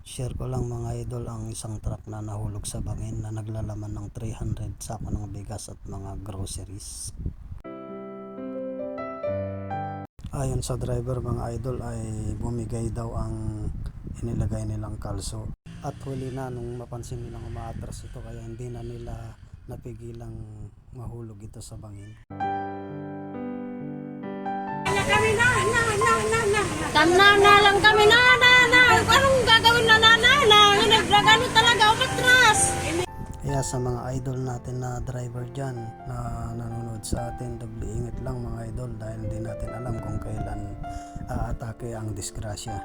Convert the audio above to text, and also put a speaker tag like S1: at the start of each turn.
S1: Share ko lang mga idol ang isang truck na nahulog sa bangin na naglalaman ng 300 sako ng bigas at mga groceries. Ayon sa driver mga idol ay bumigay daw ang inilagay nilang kalso. At huli na nung mapansin nilang umaatras ito kaya hindi na nila napigilang mahulog ito sa bangin.
S2: Tanana lang kami, na. Anong gagawin na. Nagdragano talaga, umatras.
S1: Kaya sa mga idol natin na driver dyan na nanonood sa atin, doble ingat lang mga idol dahil hindi natin alam kung kailan aatake ang disgrasya.